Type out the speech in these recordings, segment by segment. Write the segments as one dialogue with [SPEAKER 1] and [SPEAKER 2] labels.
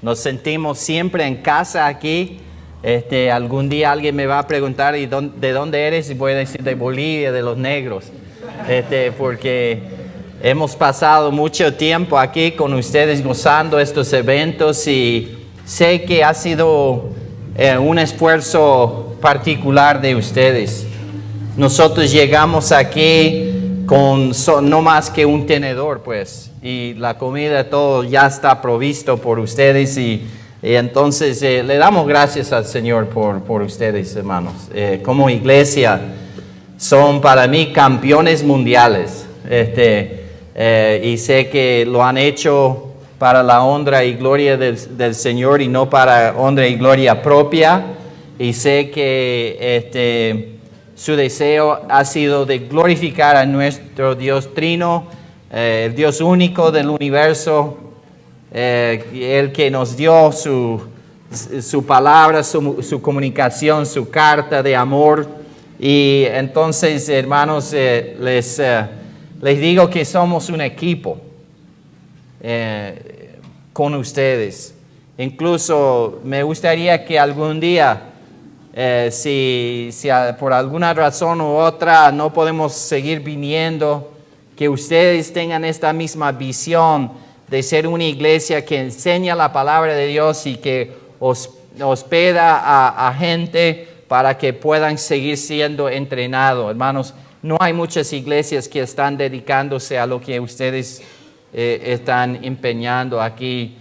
[SPEAKER 1] Nos sentimos siempre en casa aquí. Algún día alguien me va a preguntar ¿de dónde eres? Y voy a decir de Bolivia, de los negros. Porque hemos pasado mucho tiempo aquí con ustedes gozando estos eventos y sé que ha sido un esfuerzo particular de ustedes. Nosotros llegamos aquí con no más que un tenedor, pues, y la comida, todo ya está provisto por ustedes y entonces le damos gracias al Señor por ustedes, hermanos. Como iglesia son para mí campeones mundiales, y sé que lo han hecho para la honra y gloria del Señor y no para honra y gloria propia, y sé que su deseo ha sido de glorificar a nuestro Dios Trino, el Dios único del universo, el que nos dio su palabra, su comunicación, su carta de amor. Y entonces, hermanos, les digo que somos un equipo con ustedes. Incluso me gustaría que algún día, si por alguna razón u otra no podemos seguir viniendo, que ustedes tengan esta misma visión de ser una iglesia que enseña la palabra de Dios y que hospeda a gente para que puedan seguir siendo entrenados. Hermanos, no hay muchas iglesias que están dedicándose a lo que ustedes están empeñando aquí,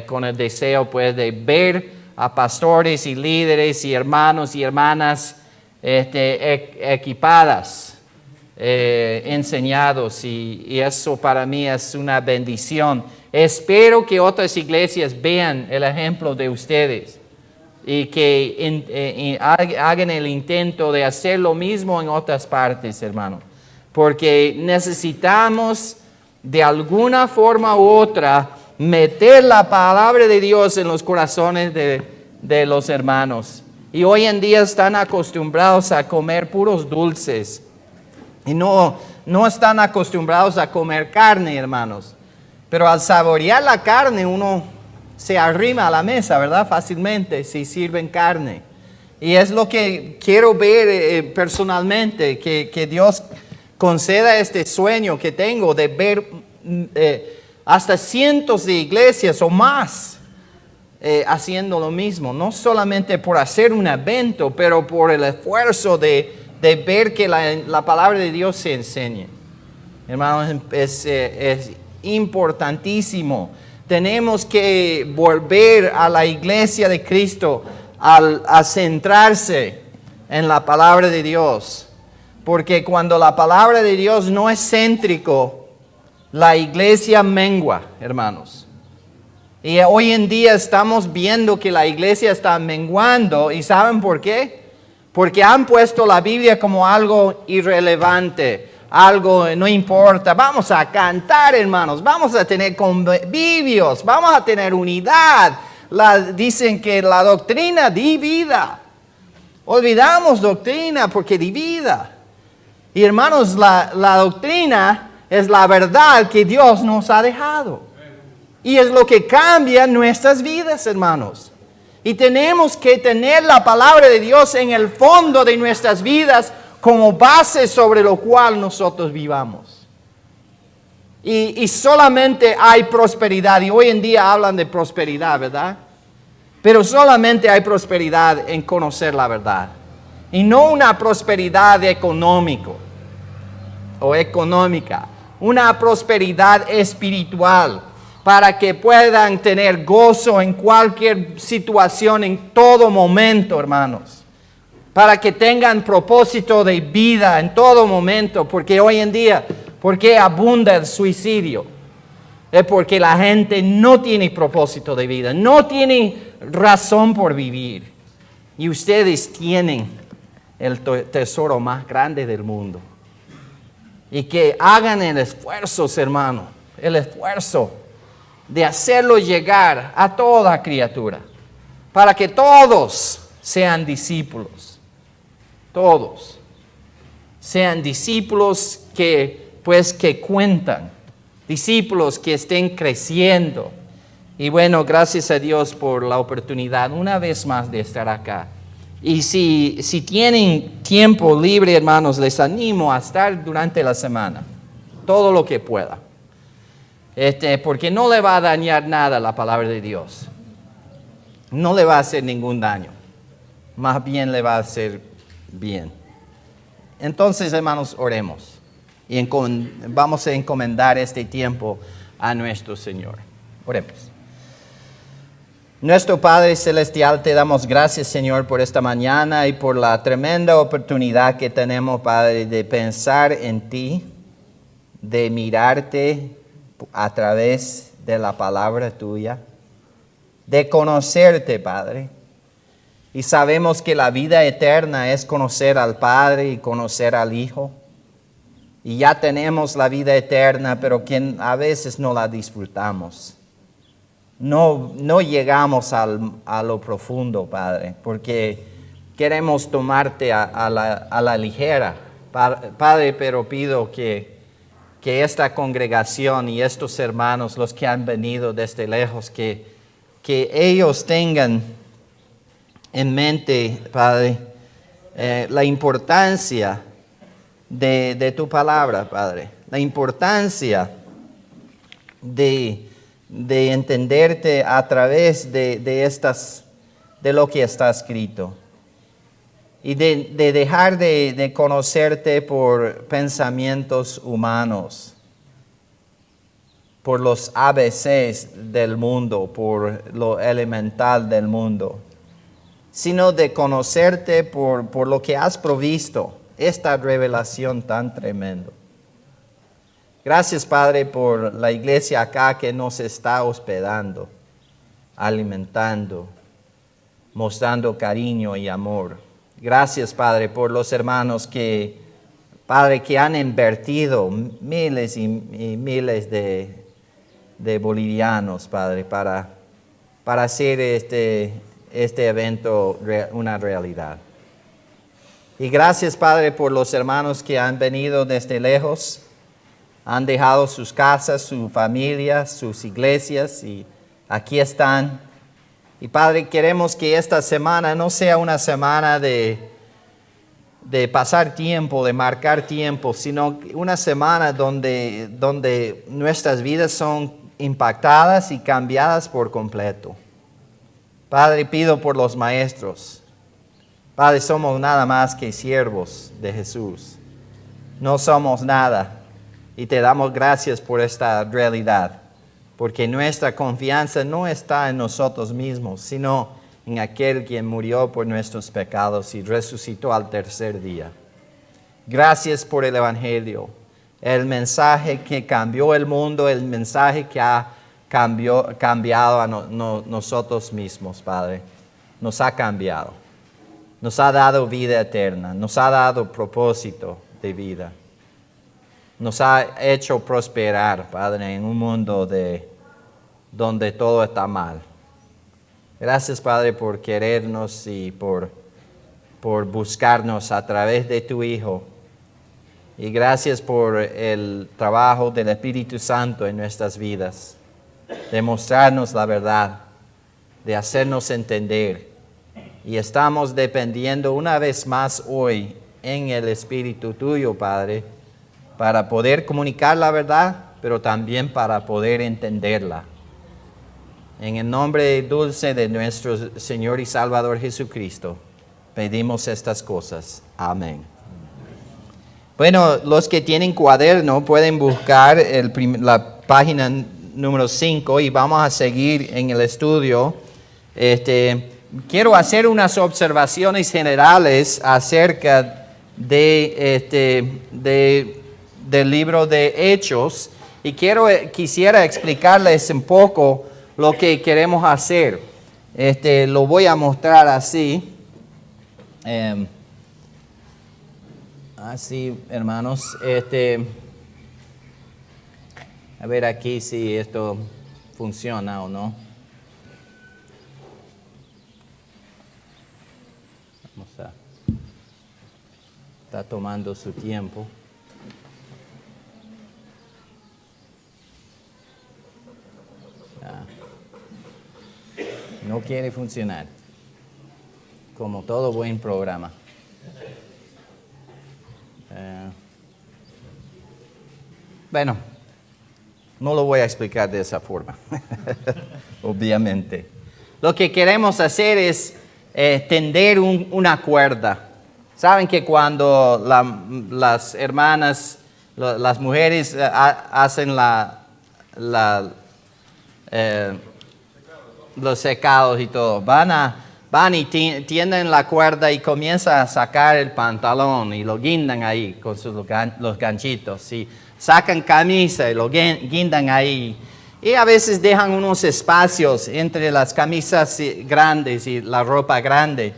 [SPEAKER 1] con el deseo pues de ver a pastores y líderes y hermanos y hermanas equipadas, enseñados, y eso para mí es una bendición. Espero que otras iglesias vean el ejemplo de ustedes y que hagan el intento de hacer lo mismo en otras partes, hermano, porque necesitamos de alguna forma u otra meter la palabra de Dios en los corazones de los hermanos. Y hoy en día están acostumbrados a comer puros dulces y no están acostumbrados a comer carne, hermanos. Pero al saborear la carne uno se arrima a la mesa, ¿verdad? Fácilmente si sirven carne. Y es lo que quiero ver personalmente, que Dios conceda este sueño que tengo de ver hasta cientos de iglesias o más haciendo lo mismo, no solamente por hacer un evento, pero por el esfuerzo de ver que la palabra de Dios se enseñe. Hermanos, es importantísimo. Tenemos que volver a la iglesia de Cristo a centrarse en la palabra de Dios, porque cuando la palabra de Dios no es céntrico, la iglesia mengua, hermanos. Y hoy en día estamos viendo que la iglesia está menguando. ¿Y saben por qué? Porque han puesto la Biblia como algo irrelevante, algo no importa. Vamos a cantar, hermanos, vamos a tener convivios, vamos a tener unidad. Dicen que la doctrina divida. Olvidamos doctrina porque divida. Y hermanos, la doctrina es la verdad que Dios nos ha dejado. Y es lo que cambia nuestras vidas, hermanos. Y tenemos que tener la palabra de Dios en el fondo de nuestras vidas como base sobre lo cual nosotros vivamos. Y solamente hay prosperidad. Y hoy en día hablan de prosperidad, ¿verdad? Pero solamente hay prosperidad en conocer la verdad. Y no una prosperidad económica. Una prosperidad espiritual, para que puedan tener gozo en cualquier situación, en todo momento, hermanos. Para que tengan propósito de vida en todo momento, porque hoy en día, ¿por qué abunda el suicidio? Es porque la gente no tiene propósito de vida, no tiene razón por vivir. Y ustedes tienen el tesoro más grande del mundo. Y que hagan el esfuerzo, hermano, el esfuerzo de hacerlo llegar a toda criatura, para que todos sean discípulos. Todos sean discípulos que cuentan, discípulos que estén creciendo, Y bueno, gracias a Dios por la oportunidad una vez más de estar acá. Y si tienen tiempo libre, hermanos, les animo a estar durante la semana, todo lo que pueda. Porque no le va a dañar nada la palabra de Dios. No le va a hacer ningún daño. Más bien le va a hacer bien. Entonces, hermanos, oremos. Y vamos a encomendar este tiempo a nuestro Señor. Oremos. Nuestro Padre Celestial, te damos gracias, Señor, por esta mañana y por la tremenda oportunidad que tenemos, Padre, de pensar en ti, de mirarte a través de la palabra tuya, de conocerte, Padre. Y sabemos que la vida eterna es conocer al Padre y conocer al Hijo. Y ya tenemos la vida eterna, pero que a veces no la disfrutamos. No llegamos a lo profundo, Padre, porque queremos tomarte a la ligera. Padre, pero pido que esta congregación y estos hermanos, los que han venido desde lejos, que ellos tengan en mente, Padre, la importancia de tu palabra, Padre, la importancia de entenderte a través de lo que está escrito. Y de dejar de conocerte por pensamientos humanos, por los ABCs del mundo, por lo elemental del mundo, sino de conocerte por lo que has provisto, esta revelación tan tremenda. Gracias, Padre, por la iglesia acá que nos está hospedando, alimentando, mostrando cariño y amor. Gracias, Padre, por los hermanos que han invertido miles y miles de bolivianos, Padre, para hacer este evento una realidad. Y gracias, Padre, por los hermanos que han venido desde lejos, han dejado sus casas, su familia, sus iglesias y aquí están. Y Padre, queremos que esta semana no sea una semana de pasar tiempo, de marcar tiempo, sino una semana donde nuestras vidas son impactadas y cambiadas por completo. Padre, pido por los maestros. Padre, somos nada más que siervos de Jesús. No somos nada. Y te damos gracias por esta realidad, porque nuestra confianza no está en nosotros mismos, sino en aquel quien murió por nuestros pecados y resucitó al tercer día. Gracias por el Evangelio, el mensaje que cambió el mundo, el mensaje que ha cambiado a nosotros mismos, Padre. Nos ha cambiado, nos ha dado vida eterna, nos ha dado propósito de vida. Nos ha hecho prosperar, Padre, en un mundo donde todo está mal. Gracias, Padre, por querernos y por buscarnos a través de tu Hijo. Y gracias por el trabajo del Espíritu Santo en nuestras vidas, de mostrarnos la verdad, de hacernos entender. Y estamos dependiendo una vez más hoy en el Espíritu tuyo, Padre, para poder comunicar la verdad, pero también para poder entenderla. En el nombre dulce de nuestro Señor y Salvador Jesucristo, pedimos estas cosas. Amén. Bueno, los que tienen cuaderno pueden buscar la página número 5 y vamos a seguir en el estudio. Quiero hacer unas observaciones generales acerca del libro de Hechos y quisiera explicarles un poco lo que queremos hacer. Lo voy a mostrar así. Así, hermanos. A ver aquí si esto funciona o no. Está tomando su tiempo. No quiere funcionar. Como todo buen programa. Bueno, no lo voy a explicar de esa forma, obviamente. Lo que queremos hacer es tender una cuerda. Saben que cuando las hermanas, las mujeres hacen los secados y todo, van y tienden la cuerda y comienzan a sacar el pantalón y lo guindan ahí con los ganchitos. Y sacan camisa y lo guindan ahí. Y a veces dejan unos espacios entre las camisas grandes y la ropa grande.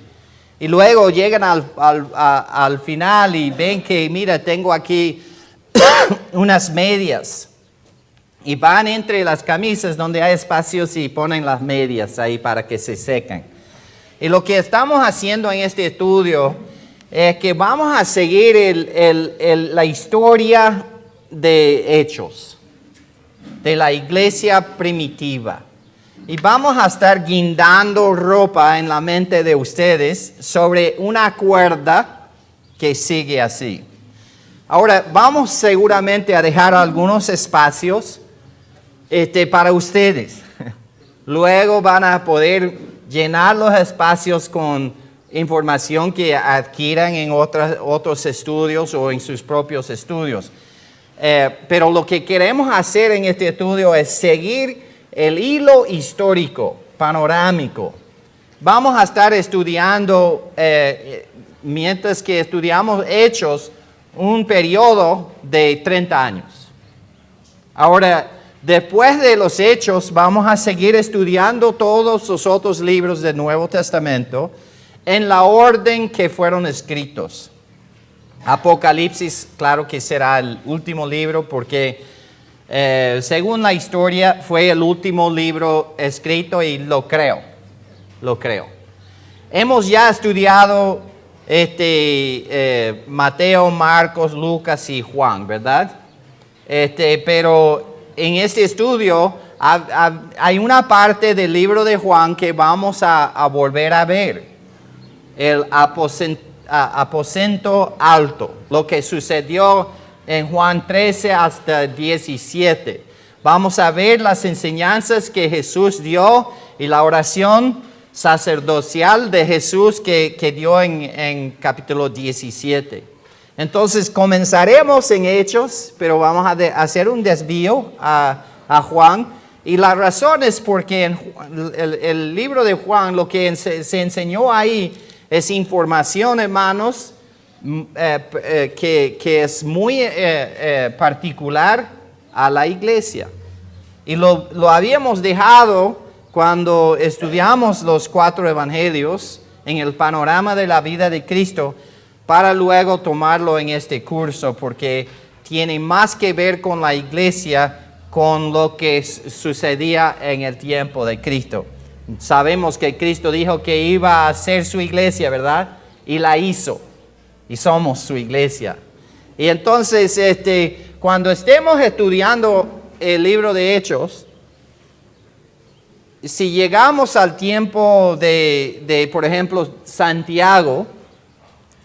[SPEAKER 1] Y luego llegan al final y ven que, mira, tengo aquí unas medias. Y van entre las camisas donde hay espacios y ponen las medias ahí para que se sequen. Y lo que estamos haciendo en este estudio es que vamos a seguir la historia de Hechos, de la iglesia primitiva. Y vamos a estar guindando ropa en la mente de ustedes sobre una cuerda que sigue así. Ahora, vamos seguramente a dejar algunos espacios para ustedes. Luego van a poder llenar los espacios con información que adquieran en otros estudios o en sus propios estudios. Pero lo que queremos hacer en este estudio es seguir el hilo histórico, panorámico. Vamos a estar estudiando, mientras que estudiamos Hechos, un periodo de 30 años. Ahora, después de los Hechos, vamos a seguir estudiando todos los otros libros del Nuevo Testamento en la orden que fueron escritos. Apocalipsis, claro que será el último libro porque, según la historia, fue el último libro escrito y lo creo. Hemos ya estudiado Mateo, Marcos, Lucas y Juan, ¿verdad? Pero en este estudio hay una parte del libro de Juan que vamos a volver a ver. El aposento alto, lo que sucedió en Juan 13 hasta 17. Vamos a ver las enseñanzas que Jesús dio y la oración sacerdotal de Jesús que dio en capítulo 17. Entonces comenzaremos en Hechos, pero vamos a hacer un desvío a Juan. Y la razón es porque en el libro de Juan, lo que se enseñó ahí es información, hermanos, que es muy particular a la iglesia. Y lo habíamos dejado cuando estudiamos los 4 evangelios en el panorama de la vida de Cristo, para luego tomarlo en este curso, porque tiene más que ver con la iglesia, con lo que sucedía en el tiempo de Cristo. Sabemos que Cristo dijo que iba a hacer su iglesia, ¿verdad? Y la hizo. Y somos su iglesia. Y entonces, cuando estemos estudiando el libro de Hechos, si llegamos al tiempo de, por ejemplo, Santiago,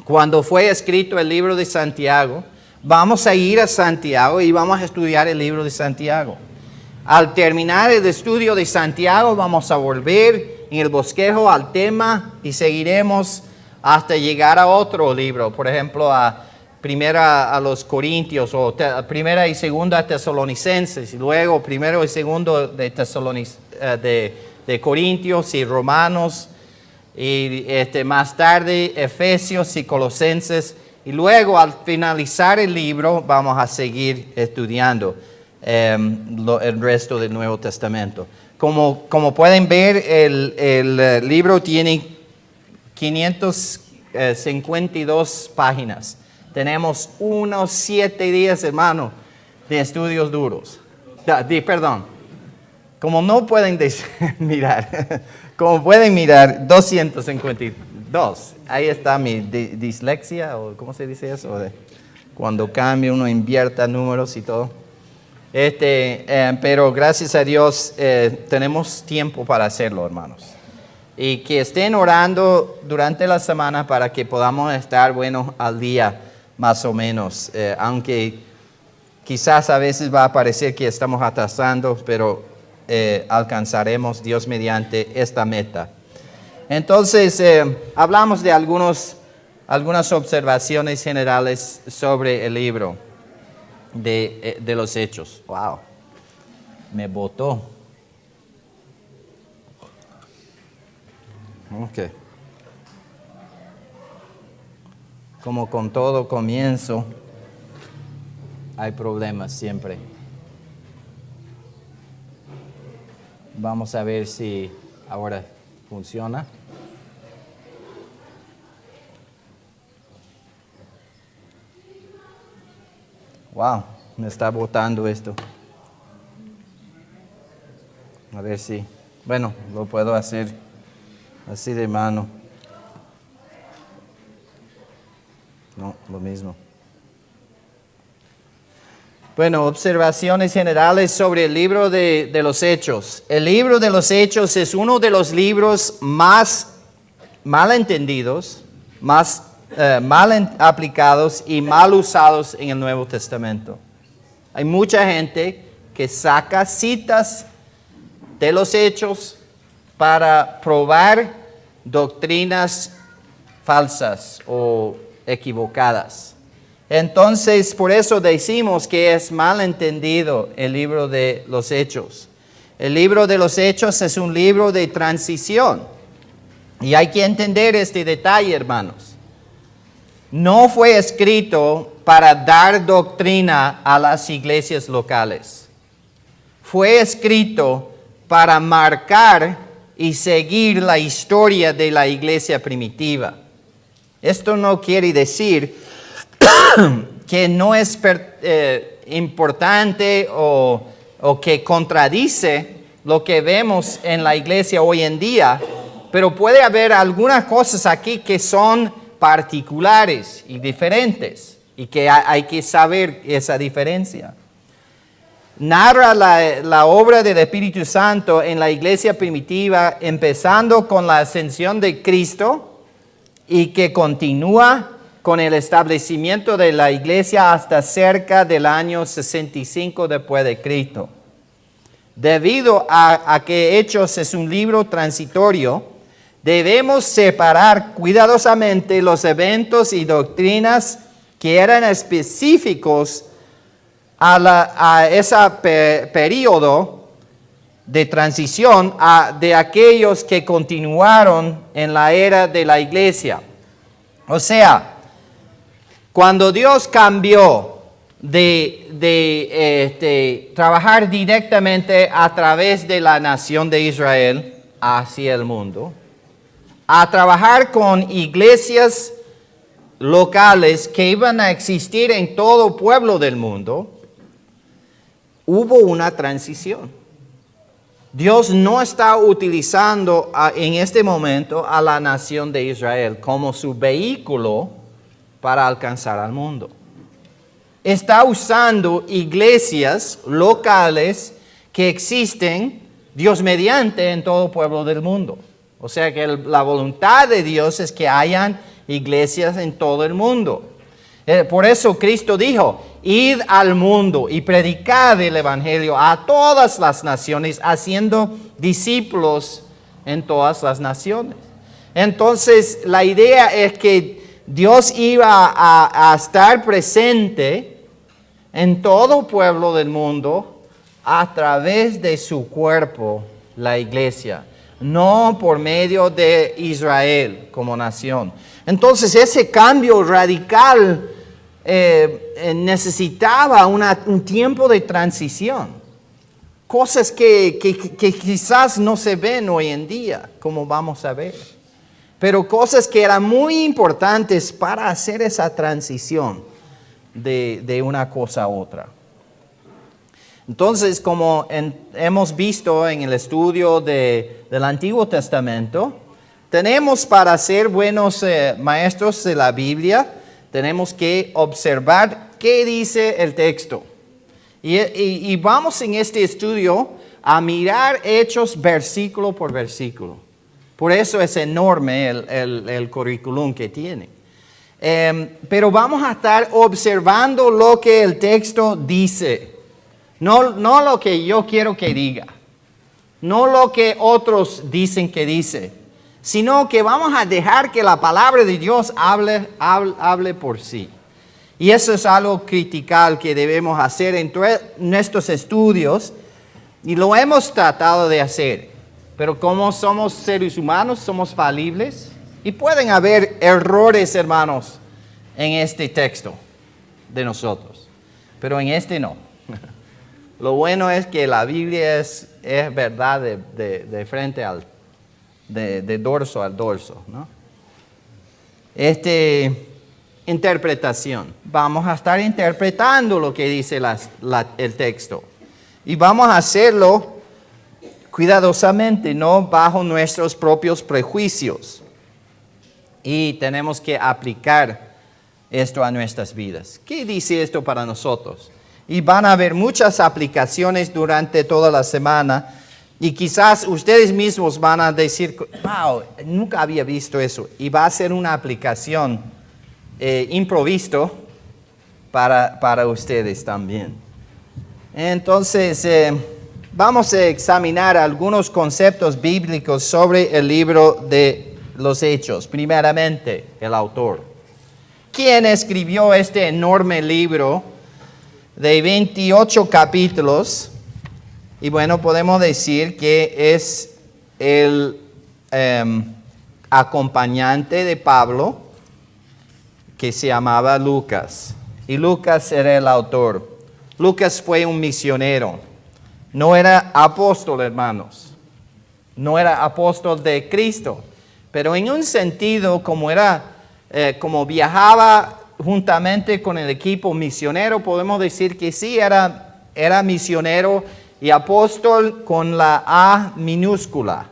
[SPEAKER 1] cuando fue escrito el libro de Santiago, vamos a ir a Santiago y vamos a estudiar el libro de Santiago. Al terminar el estudio de Santiago, vamos a volver en el bosquejo al tema y seguiremos hasta llegar a otro libro, por ejemplo, primera a los Corintios, o primera y segunda Tesalonicenses, y luego primero y segundo de Corintios y Romanos, y más tarde Efesios y Colosenses, y luego al finalizar el libro vamos a seguir estudiando el resto del Nuevo Testamento. Como pueden ver, el libro tiene 552 páginas. Tenemos unos 7 días, hermano, de estudios duros. Perdón. Como no pueden mirar, como pueden mirar, 252. Ahí está mi dislexia, o ¿cómo se dice eso? Cuando cambia, uno invierta números y todo. Pero gracias a Dios tenemos tiempo para hacerlo, hermanos. y que estén orando durante la semana para que podamos estar, bueno, al día más o menos, aunque quizás a veces va a parecer que estamos atrasando, pero alcanzaremos, Dios mediante, esta meta. Entonces, hablamos de algunas observaciones generales sobre el libro de los Hechos. Wow, me botó. Ok. Como con todo comienzo, hay problemas siempre. Vamos a ver si ahora funciona. Wow, me está botando esto. A ver si, bueno, lo puedo hacer así de mano. No, lo mismo. Bueno, observaciones generales sobre el libro de los Hechos. El libro de los Hechos es uno de los libros más mal entendidos, más mal aplicados y mal usados en el Nuevo Testamento. Hay mucha gente que saca citas de los Hechos para probar doctrinas falsas o equivocadas. Entonces, por eso decimos que es mal entendido el libro de los Hechos. El libro de los Hechos es un libro de transición. Y hay que entender este detalle, hermanos. No fue escrito para dar doctrina a las iglesias locales. Fue escrito para marcar y seguir la historia de la iglesia primitiva. Esto no quiere decir que no es importante o que contradice lo que vemos en la iglesia hoy en día, pero puede haber algunas cosas aquí que son particulares y diferentes y que hay que saber esa diferencia. Narra la obra del Espíritu Santo en la iglesia primitiva, empezando con la ascensión de Cristo y que continúa con el establecimiento de la iglesia hasta cerca del año 65 después de Cristo. Debido a que Hechos es un libro transitorio, debemos separar cuidadosamente los eventos y doctrinas que eran específicos a ese periodo de transición de aquellos que continuaron en la era de la iglesia. O sea, cuando Dios cambió de trabajar directamente a través de la nación de Israel hacia el mundo, a trabajar con iglesias locales que iban a existir en todo pueblo del mundo, hubo una transición. Dios no está utilizando en este momento a la nación de Israel como su vehículo para alcanzar al mundo. Está usando iglesias locales que existen, Dios mediante, en todo pueblo del mundo. O sea que la voluntad de Dios es que hayan iglesias en todo el mundo. Por eso Cristo dijo, id al mundo y predicad el evangelio a todas las naciones, haciendo discípulos en todas las naciones. Entonces, la idea es que Dios iba a estar presente en todo pueblo del mundo a través de su cuerpo, la iglesia, no por medio de Israel como nación. Entonces, ese cambio radical necesitaba un tiempo de transición. Cosas que quizás no se ven hoy en día, como vamos a ver. Pero cosas que eran muy importantes para hacer esa transición de una cosa a otra. Entonces, como hemos visto en el estudio del Antiguo Testamento, tenemos para ser buenos maestros de la Biblia, tenemos que observar qué dice el texto. Y vamos en este estudio a mirar Hechos versículo por versículo, Por eso es enorme el currículum que tiene. Pero vamos a estar observando lo que el texto dice. No lo que yo quiero que diga. No lo que otros dicen que dice. Sino que vamos a dejar que la palabra de Dios hable por sí. Y eso es algo critical que debemos hacer en nuestros estudios. Y lo hemos tratado de hacer. Pero como somos seres humanos, somos falibles. Y pueden haber errores, hermanos, en este texto de nosotros. Pero en este no. Lo bueno es que la Biblia es verdad de frente de dorso al dorso, ¿no? Interpretación. Vamos a estar interpretando lo que dice el texto. Y vamos a hacerlo cuidadosamente, no bajo nuestros propios prejuicios. Y tenemos que aplicar esto a nuestras vidas. ¿Qué dice esto para nosotros? Y van a haber muchas aplicaciones durante toda la semana. Y quizás ustedes mismos van a decir, wow, nunca había visto eso. Y va a ser una aplicación improvisto para ustedes también. Entonces, vamos a examinar algunos conceptos bíblicos sobre el libro de los Hechos. Primeramente, el autor. ¿Quién escribió este enorme libro de 28 capítulos? Y bueno, podemos decir que es el acompañante de Pablo, que se llamaba Lucas. Y Lucas era el autor. Lucas fue un misionero. No era apóstol, hermanos. No era apóstol de Cristo. Pero en un sentido, como viajaba juntamente con el equipo misionero, podemos decir que sí, era misionero y apóstol con la A minúscula.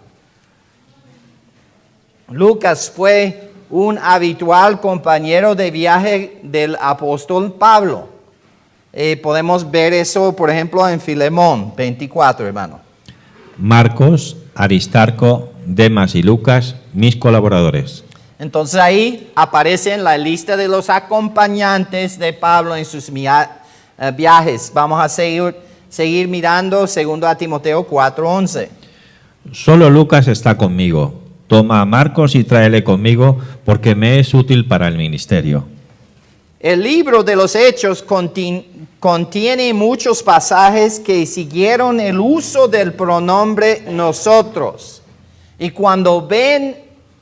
[SPEAKER 1] Lucas fue un habitual compañero de viaje del apóstol Pablo. Podemos ver eso, por ejemplo, en Filemón 24, hermano.
[SPEAKER 2] Marcos, Aristarco, Demas y Lucas, mis colaboradores.
[SPEAKER 1] Entonces ahí aparece en la lista de los acompañantes de Pablo en sus viajes. Vamos a seguir mirando 2 Timoteo 4:11.
[SPEAKER 2] Solo Lucas está conmigo. Toma a Marcos y tráele conmigo porque me es útil para el ministerio.
[SPEAKER 1] El libro de los Hechos contiene muchos pasajes que siguieron el uso del pronombre nosotros. Y cuando ven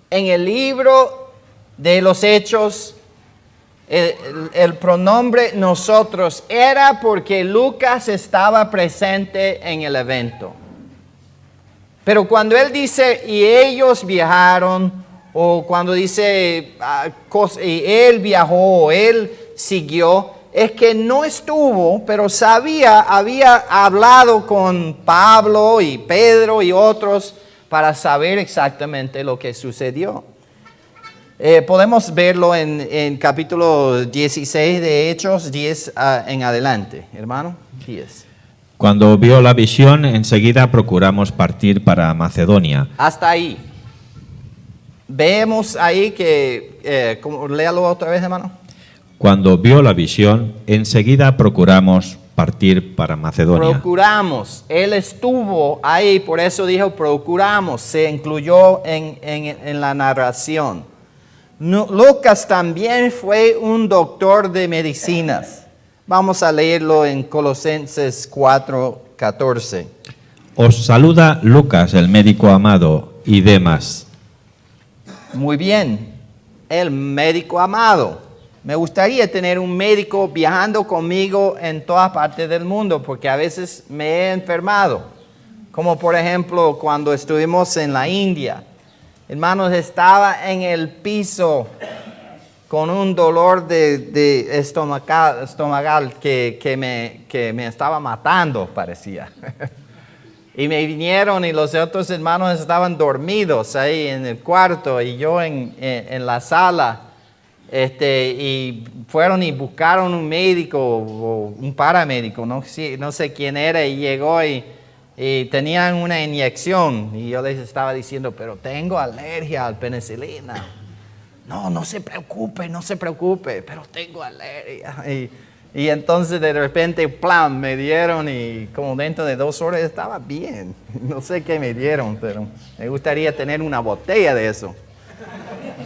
[SPEAKER 1] en el libro de los Hechos el pronombre nosotros, era porque Lucas estaba presente en el evento. Pero cuando él dice, y ellos viajaron, o cuando dice, y él viajó, o él siguió, es que no estuvo, pero había hablado con Pablo y Pedro y otros para saber exactamente lo que sucedió. Podemos verlo en capítulo 16 de Hechos, 10 en adelante, hermano, 10.
[SPEAKER 2] Cuando vio la visión, enseguida procuramos partir para Macedonia.
[SPEAKER 1] Hasta ahí. Vemos ahí que, léalo otra vez, hermano.
[SPEAKER 2] Cuando vio la visión, enseguida procuramos partir para Macedonia.
[SPEAKER 1] Procuramos. Él estuvo ahí, por eso dijo procuramos. Se incluyó en la narración. Lucas también fue un doctor de medicinas. Vamos a leerlo en Colosenses 4:14.
[SPEAKER 2] Os saluda Lucas, el médico amado, y Demas.
[SPEAKER 1] Muy bien, el médico amado. Me gustaría tener un médico viajando conmigo en todas partes del mundo, porque a veces me he enfermado. Como por ejemplo cuando estuvimos en la India. Hermanos, estaba en el piso con un dolor de estomacal que me estaba matando, parecía. Y me vinieron y los otros hermanos estaban dormidos ahí en el cuarto y yo en la sala. Y fueron y buscaron un médico o un paramédico, no sé quién era, y llegó y y tenían una inyección y yo les estaba diciendo, pero tengo alergia al penicilina. No se preocupe, pero tengo alergia. Y entonces de repente, plan, me dieron y como dentro de 2 horas estaba bien. No sé qué me dieron, pero me gustaría tener una botella de eso.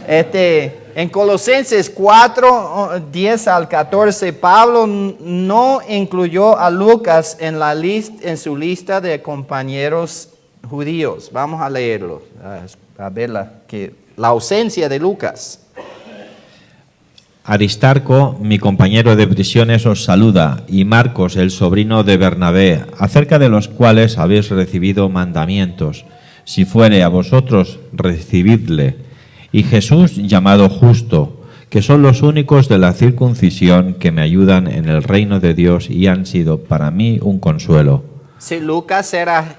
[SPEAKER 1] En Colosenses 4, 10 al 14, Pablo no incluyó a Lucas en su lista de compañeros judíos. Vamos a leerlo, a ver la ausencia de Lucas.
[SPEAKER 2] Aristarco, mi compañero de prisiones, os saluda, y Marcos, el sobrino de Bernabé, acerca de los cuales habéis recibido mandamientos. Si fuere a vosotros, recibidle. Y Jesús, llamado Justo, que son los únicos de la circuncisión que me ayudan en el reino de Dios y han sido para mí un consuelo.
[SPEAKER 1] Si Lucas era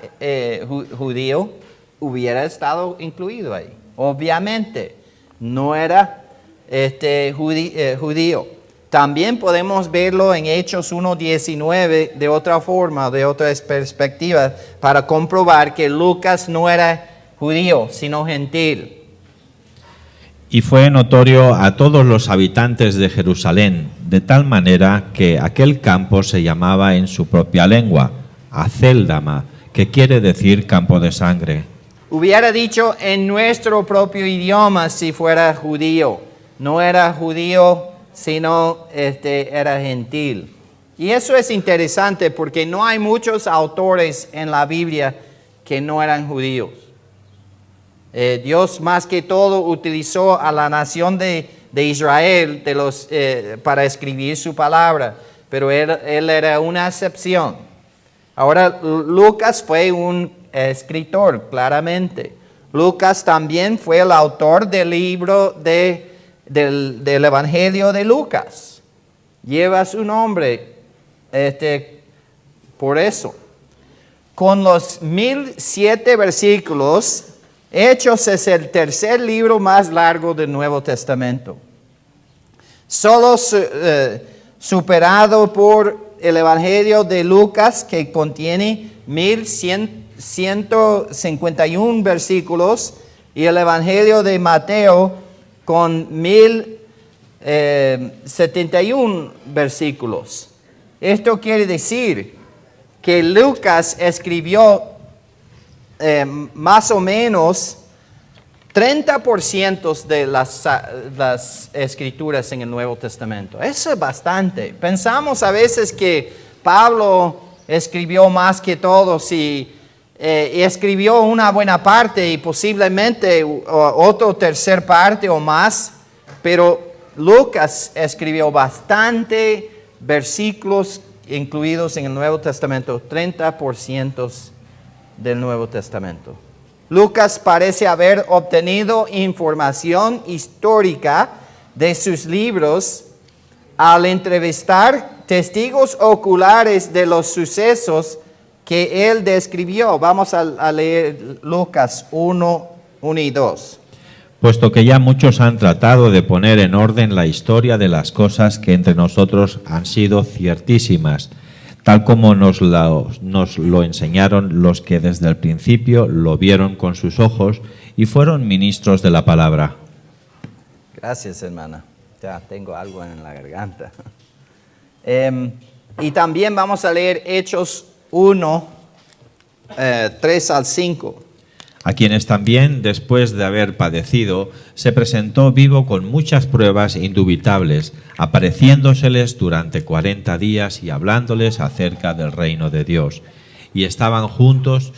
[SPEAKER 1] judío, hubiera estado incluido ahí. Obviamente, no era judío. También podemos verlo en Hechos 1:19 de otra forma, de otras perspectivas, para comprobar que Lucas no era judío, sino gentil.
[SPEAKER 2] Y fue notorio a todos los habitantes de Jerusalén, de tal manera que aquel campo se llamaba en su propia lengua, Acéldama, que quiere decir campo de sangre.
[SPEAKER 1] Hubiera dicho en nuestro propio idioma si fuera judío. No era judío, sino era gentil. Y eso es interesante porque no hay muchos autores en la Biblia que no eran judíos. Dios más que todo utilizó a la nación de Israel para escribir su palabra, pero él era una excepción. Ahora, Lucas fue un escritor, claramente. Lucas también fue el autor del libro del Evangelio de Lucas. Lleva su nombre por eso. Con los 1007 versículos, Hechos es el tercer libro más largo del Nuevo Testamento. Solo superado por el Evangelio de Lucas, que contiene 1151 versículos, y el Evangelio de Mateo con 1071 versículos. Esto quiere decir que Lucas escribió más o menos 30% de las escrituras en el Nuevo Testamento. Eso es bastante. Pensamos a veces que Pablo escribió más que todos y escribió una buena parte y posiblemente otra tercera parte o más, pero Lucas escribió bastante versículos incluidos en el Nuevo Testamento, 30% del Nuevo Testamento. Lucas parece haber obtenido información histórica de sus libros al entrevistar testigos oculares de los sucesos que él describió. Vamos a leer Lucas 1 y 2.
[SPEAKER 2] Puesto que ya muchos han tratado de poner en orden la historia de las cosas que entre nosotros han sido ciertísimas, tal como nos lo enseñaron los que desde el principio lo vieron con sus ojos y fueron ministros de la palabra.
[SPEAKER 1] Gracias, hermana. Ya tengo algo en la garganta. Y también vamos a leer Hechos 1, 3 al 5.
[SPEAKER 2] A quienes también, después de haber padecido, se presentó vivo con muchas pruebas indubitables, apareciéndoseles durante 40 días y hablándoles acerca del reino de Dios. Y estando juntos,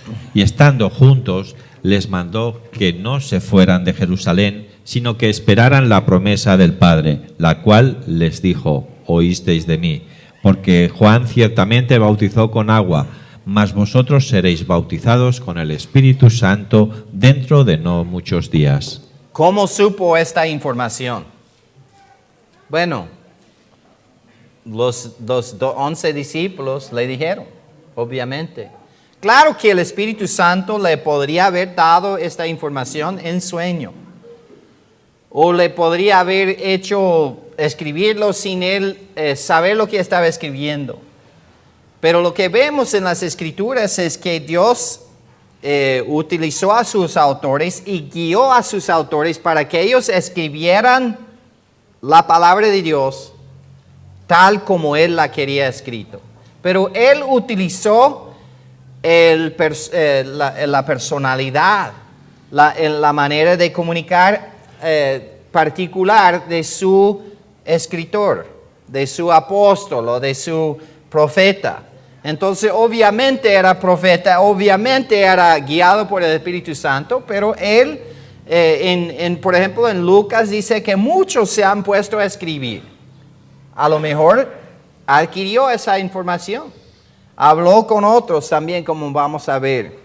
[SPEAKER 2] les mandó que no se fueran de Jerusalén, sino que esperaran la promesa del Padre, la cual les dijo: oísteis de mí, porque Juan ciertamente bautizó con agua, mas vosotros seréis bautizados con el Espíritu Santo dentro de no muchos días.
[SPEAKER 1] ¿Cómo supo esta información? Bueno, los 11 discípulos le dijeron, obviamente. Claro que el Espíritu Santo le podría haber dado esta información en sueño, o le podría haber hecho escribirlo sin él saber lo que estaba escribiendo. Pero lo que vemos en las Escrituras es que Dios utilizó a sus autores y guió a sus autores para que ellos escribieran la palabra de Dios tal como Él la quería escrito. Pero Él utilizó la personalidad, la manera de comunicar particular de su escritor, de su apóstol o de su profeta. Entonces, obviamente era profeta, obviamente era guiado por el Espíritu Santo, pero él, por ejemplo, en Lucas dice que muchos se han puesto a escribir. A lo mejor adquirió esa información. Habló con otros también, como vamos a ver.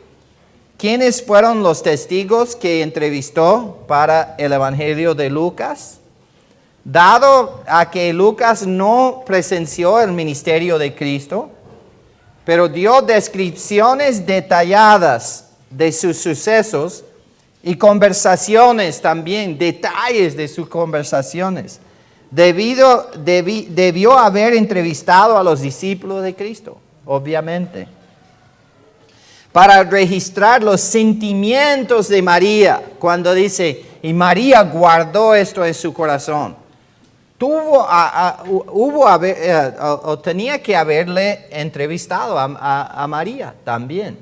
[SPEAKER 1] ¿Quiénes fueron los testigos que entrevistó para el Evangelio de Lucas? Dado a que Lucas no presenció el ministerio de Cristo, pero dio descripciones detalladas de sus sucesos y conversaciones también, detalles de sus conversaciones. Debió haber entrevistado a los discípulos de Cristo, obviamente, para registrar los sentimientos de María, cuando dice, y María guardó esto en su corazón. Tenía que haberle entrevistado a María también.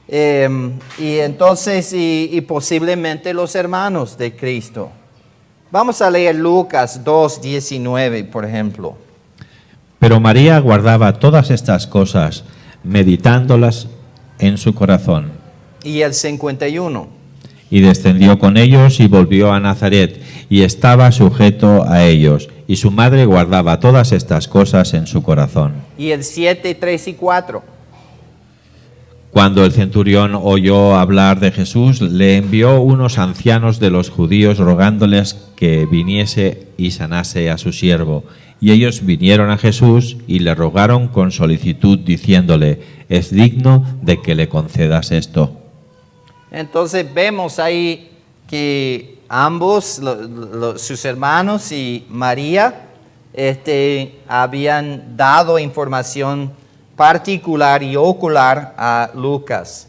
[SPEAKER 1] Y entonces, y posiblemente los hermanos de Cristo. Vamos a leer Lucas 2:19, por ejemplo.
[SPEAKER 2] Pero María guardaba todas estas cosas, meditándolas en su corazón.
[SPEAKER 1] Y el 51.
[SPEAKER 2] Y descendió con ellos y volvió a Nazaret, y estaba sujeto a ellos. Y su madre guardaba todas estas cosas en su corazón.
[SPEAKER 1] Y el 7, 3 y 4.
[SPEAKER 2] Cuando el centurión oyó hablar de Jesús, le envió unos ancianos de los judíos rogándoles que viniese y sanase a su siervo. Y ellos vinieron a Jesús y le rogaron con solicitud, diciéndole, es digno de que le concedas esto.
[SPEAKER 1] Entonces vemos ahí que ambos, sus hermanos y María, habían dado información particular y ocular a Lucas.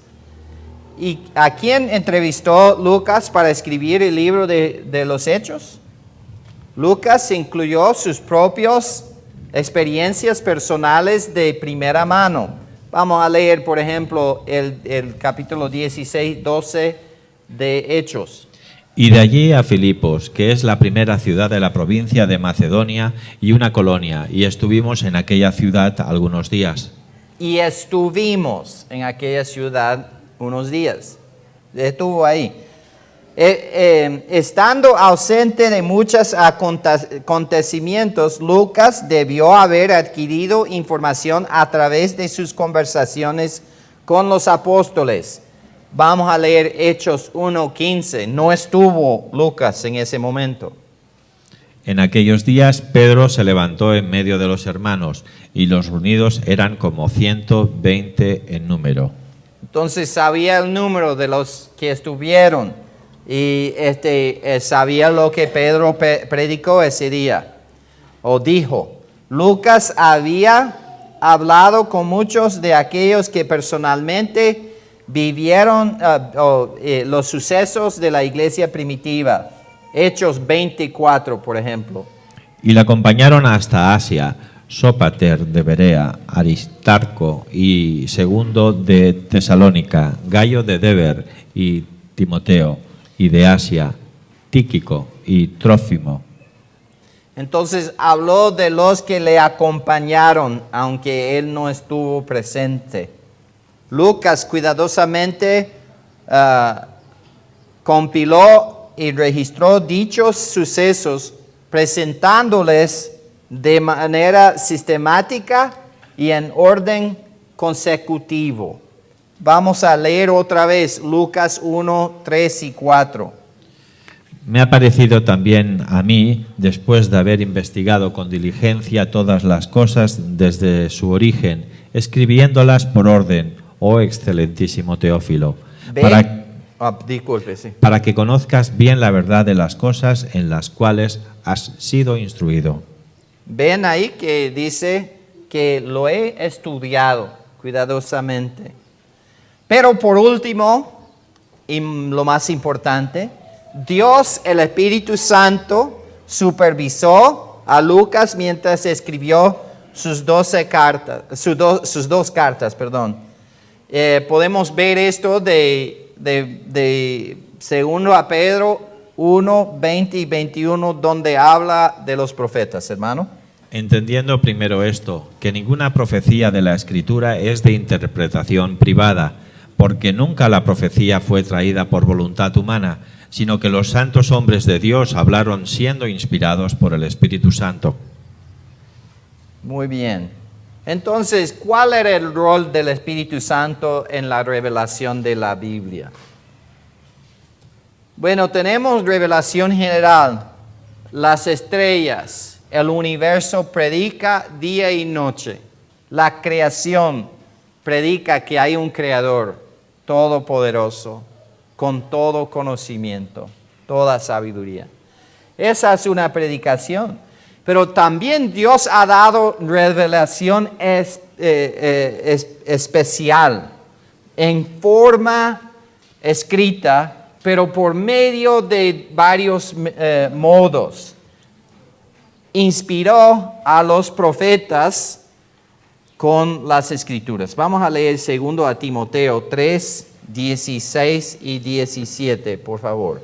[SPEAKER 1] ¿Y a quién entrevistó Lucas para escribir el libro de los Hechos? Lucas incluyó sus propias experiencias personales de primera mano. Vamos a leer, por ejemplo, el capítulo 16, 12 de Hechos.
[SPEAKER 2] Y de allí a Filipos, que es la primera ciudad de la provincia de Macedonia y una colonia, y estuvimos en aquella ciudad algunos días.
[SPEAKER 1] Y estuvimos en aquella ciudad unos días. Estuvo ahí. Estando ausente de muchos acontecimientos, Lucas debió haber adquirido información a través de sus conversaciones con los apóstoles. Vamos a leer Hechos 1:15. No estuvo Lucas en ese momento.
[SPEAKER 2] En aquellos días Pedro se levantó en medio de los hermanos, y los reunidos eran como 120 en número.
[SPEAKER 1] Entonces sabía el número de los que estuvieron. Y sabía lo que Pedro predicó ese día, o dijo. Lucas había hablado con muchos de aquellos que personalmente vivieron los sucesos de la iglesia primitiva. Hechos 24, por ejemplo.
[SPEAKER 2] Y la acompañaron hasta Asia, Sópater de Berea, Aristarco y Segundo de Tesalónica, Gayo de Deber y Timoteo, y de Asia, Tíquico y Trófimo.
[SPEAKER 1] Entonces habló de los que le acompañaron, aunque él no estuvo presente. Lucas cuidadosamente compiló y registró dichos sucesos, presentándoles de manera sistemática y en orden consecutivo. Vamos a leer otra vez Lucas 1, 3 y 4.
[SPEAKER 2] Me ha parecido también a mí, después de haber investigado con diligencia todas las cosas desde su origen, escribiéndolas por orden, oh excelentísimo Teófilo, para que conozcas bien la verdad de las cosas en las cuales has sido instruido.
[SPEAKER 1] Ven ahí que dice que lo he estudiado cuidadosamente. Pero por último, y lo más importante, Dios, el Espíritu Santo, supervisó a Lucas mientras escribió sus dos cartas. Podemos ver esto de 2 a Pedro 1, 20 y 21, donde habla de los profetas, hermano.
[SPEAKER 2] Entendiendo primero esto, que ninguna profecía de la Escritura es de interpretación privada, porque nunca la profecía fue traída por voluntad humana, sino que los santos hombres de Dios hablaron siendo inspirados por el Espíritu Santo.
[SPEAKER 1] Muy bien. Entonces, ¿cuál era el rol del Espíritu Santo en la revelación de la Biblia? Bueno, tenemos revelación general, las estrellas, el universo predica día y noche, la creación predica que hay un creador todopoderoso, con todo conocimiento, toda sabiduría. Esa es una predicación. Pero también Dios ha dado revelación especial, en forma escrita, pero por medio de varios modos. Inspiró a los profetas con las Escrituras. Vamos a leer 2 a Timoteo 3, 16 y 17, por favor.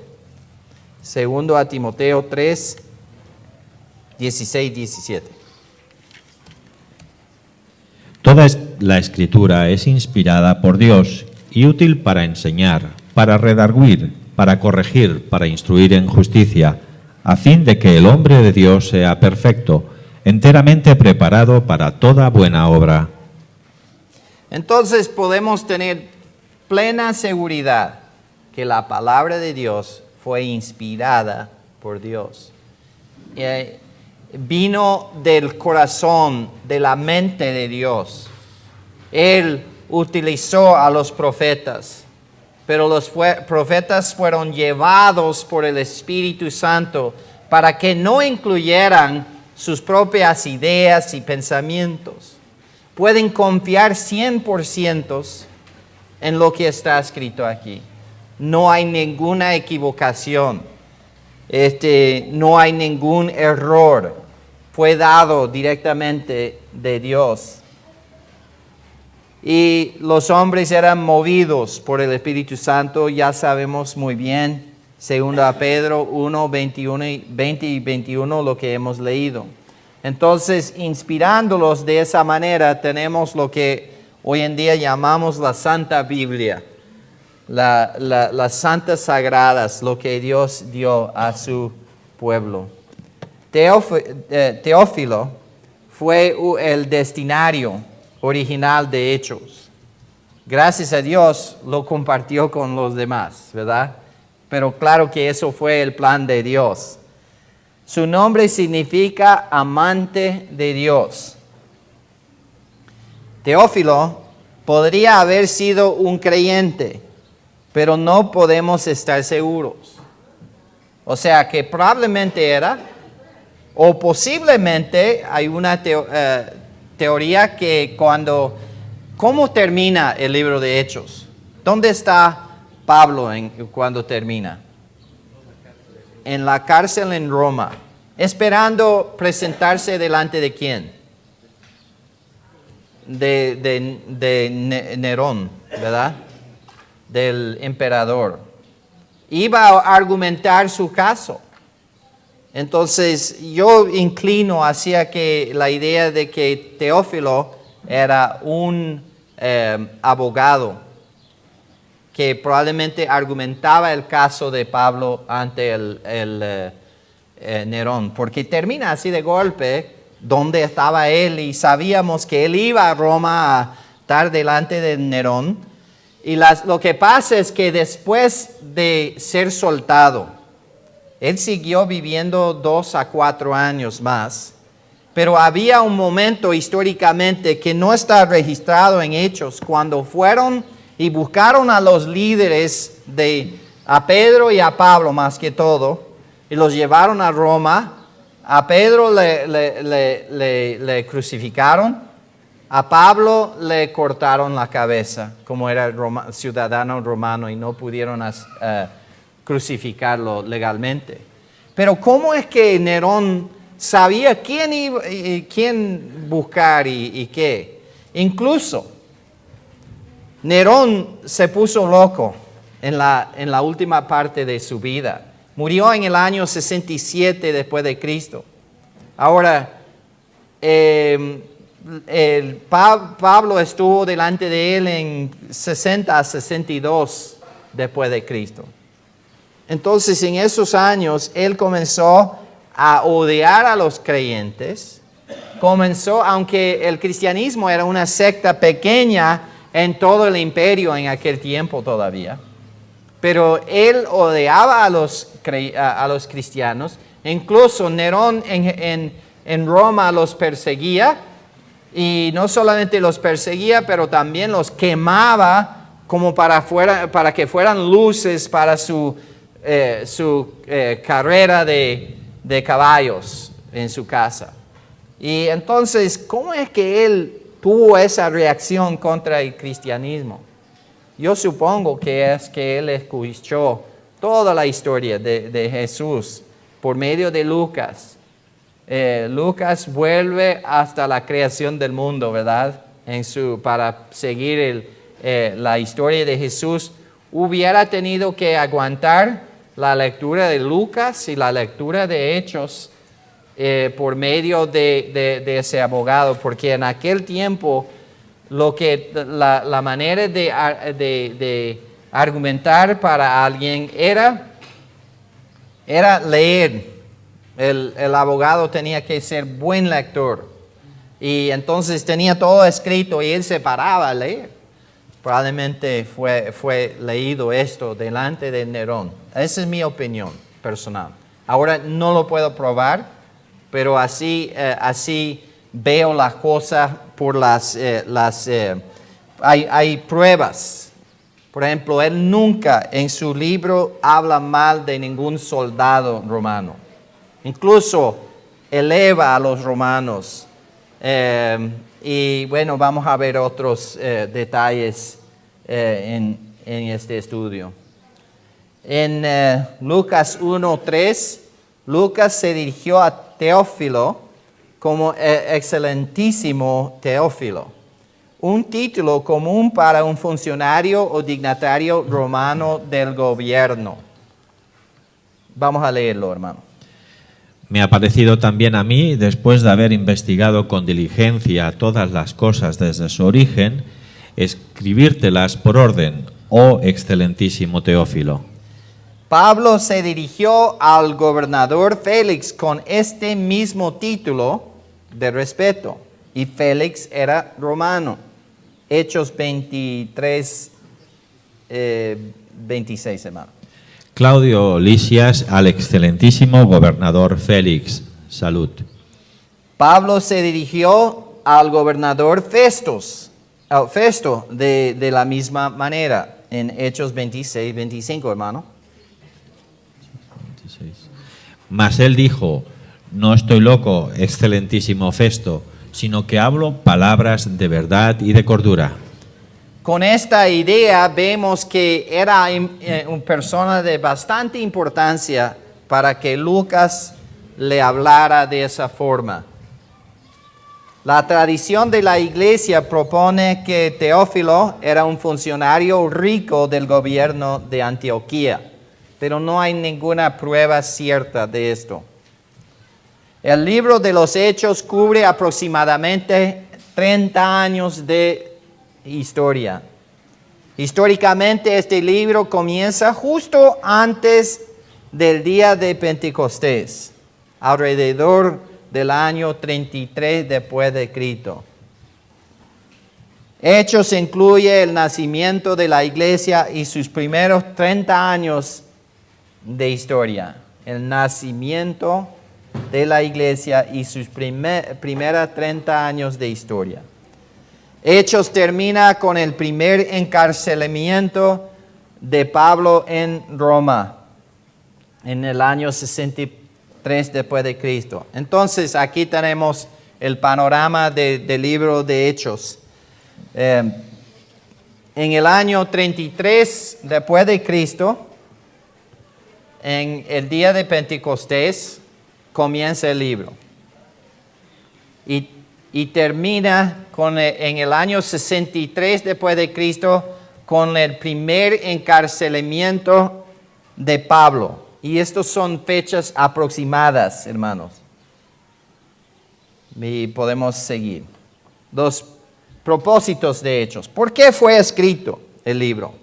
[SPEAKER 1] 2 a Timoteo 3, 16 y 17.
[SPEAKER 2] Toda la Escritura es inspirada por Dios y útil para enseñar, para redarguir, para corregir, para instruir en justicia, a fin de que el hombre de Dios sea perfecto, enteramente preparado para toda buena obra.
[SPEAKER 1] Entonces podemos tener plena seguridad que la palabra de Dios fue inspirada por Dios. Vino del corazón, de la mente de Dios. Él utilizó a los profetas, pero los profetas fueron llevados por el Espíritu Santo para que no incluyeran sus propias ideas y pensamientos. Pueden confiar 100% en lo que está escrito aquí. No hay ninguna equivocación. No hay ningún error. Fue dado directamente de Dios. Y los hombres eran movidos por el Espíritu Santo, ya sabemos muy bien, 2 Pedro 1, 20 y 21, lo que hemos leído. Entonces, inspirándolos de esa manera, tenemos lo que hoy en día llamamos la Santa Biblia, las Santas Sagradas, lo que Dios dio a su pueblo. Teófilo fue el destinario original de Hechos. Gracias a Dios lo compartió con los demás, ¿verdad? Pero claro que eso fue el plan de Dios. Su nombre significa amante de Dios. Teófilo podría haber sido un creyente, pero no podemos estar seguros. O sea que probablemente era, o posiblemente hay una teoría que ¿cómo termina el libro de Hechos? ¿Dónde está Pablo cuando termina? En la cárcel en Roma, esperando presentarse delante de quién? De Nerón, ¿verdad? Del emperador. Iba a argumentar su caso. Entonces yo inclino hacia que la idea de que Teófilo era un abogado que probablemente argumentaba el caso de Pablo ante el Nerón, porque termina así de golpe donde estaba él y sabíamos que él iba a Roma a estar delante de Nerón. Y lo que pasa es que después de ser soltado, él siguió viviendo 2 a 4 años más, pero había un momento históricamente que no está registrado en Hechos, cuando fueron y buscaron a los líderes a Pedro y a Pablo más que todo, y los llevaron a Roma. A Pedro le crucificaron A Pablo le cortaron la cabeza, como era ciudadano romano, y no pudieron crucificarlo legalmente. Pero ¿cómo es que Nerón sabía quién buscar y qué? Incluso Nerón se puso loco en la última parte de su vida. Murió en el año 67 después de Cristo. Ahora, Pablo estuvo delante de él en 60 a 62 después de Cristo. Entonces, en esos años, él comenzó a odiar a los creyentes. Aunque el cristianismo era una secta pequeña en todo el imperio en aquel tiempo todavía, pero él odiaba a los cristianos. Incluso Nerón en Roma los perseguía, y no solamente los perseguía, pero también los quemaba como para que fueran luces para su carrera de caballos en su casa. Y entonces, ¿cómo es que él tuvo esa reacción contra el cristianismo? Yo supongo que es que él escuchó toda la historia de Jesús por medio de Lucas. Lucas vuelve hasta la creación del mundo, ¿verdad? Para seguir la historia de Jesús. Hubiera tenido que aguantar la lectura de Lucas y la lectura de Hechos por medio de ese abogado, porque en aquel tiempo la manera de argumentar para alguien era leer. El abogado tenía que ser buen lector, y entonces tenía todo escrito y él se paraba a leer. Probablemente fue leído esto delante de Nerón. Esa es mi opinión personal. Ahora no lo puedo probar, pero así veo las cosas por hay pruebas. Por ejemplo, él nunca en su libro habla mal de ningún soldado romano. Incluso eleva a los romanos. Y bueno, vamos a ver otros detalles en este estudio. En Lucas 1:3, Lucas se dirigió a Teófilo como excelentísimo Teófilo, un título común para un funcionario o dignatario romano del gobierno. Vamos a leerlo, hermano.
[SPEAKER 2] Me ha parecido también a mí, después de haber investigado con diligencia todas las cosas desde su origen, escribírtelas por orden, oh excelentísimo Teófilo.
[SPEAKER 1] Pablo se dirigió al gobernador Félix con este mismo título de respeto, y Félix era romano. Hechos 23, 26, hermano.
[SPEAKER 2] Claudio Lisias al excelentísimo gobernador Félix. Salud.
[SPEAKER 1] Pablo se dirigió al gobernador Festo de la misma manera en Hechos 26, 25, hermano.
[SPEAKER 2] 26. Mas él dijo: no estoy loco, excelentísimo Festo, sino que hablo palabras de verdad y de cordura.
[SPEAKER 1] Con esta idea vemos que era una persona de bastante importancia para que Lucas le hablara de esa forma. La tradición de la iglesia propone que Teófilo era un funcionario rico del gobierno de Antioquía, pero no hay ninguna prueba cierta de esto. El libro de los Hechos cubre aproximadamente 30 años de historia. Históricamente, este libro comienza justo antes del día de Pentecostés, alrededor del año 33 después de Cristo. Hechos incluye el nacimiento de la iglesia y sus primeros 30 años de historia. El nacimiento de la iglesia y sus primeros 30 años de historia. Hechos termina con el primer encarcelamiento de Pablo en Roma en el año 63 después de Cristo. Entonces aquí tenemos el panorama del libro de Hechos. En el año 33 después de Cristo, en el día de Pentecostés, comienza el libro. Y termina en el año 63 después de Cristo con el primer encarcelamiento de Pablo. Y estas son fechas aproximadas, hermanos. Y podemos seguir. Los propósitos de Hechos. ¿Por qué fue escrito el libro?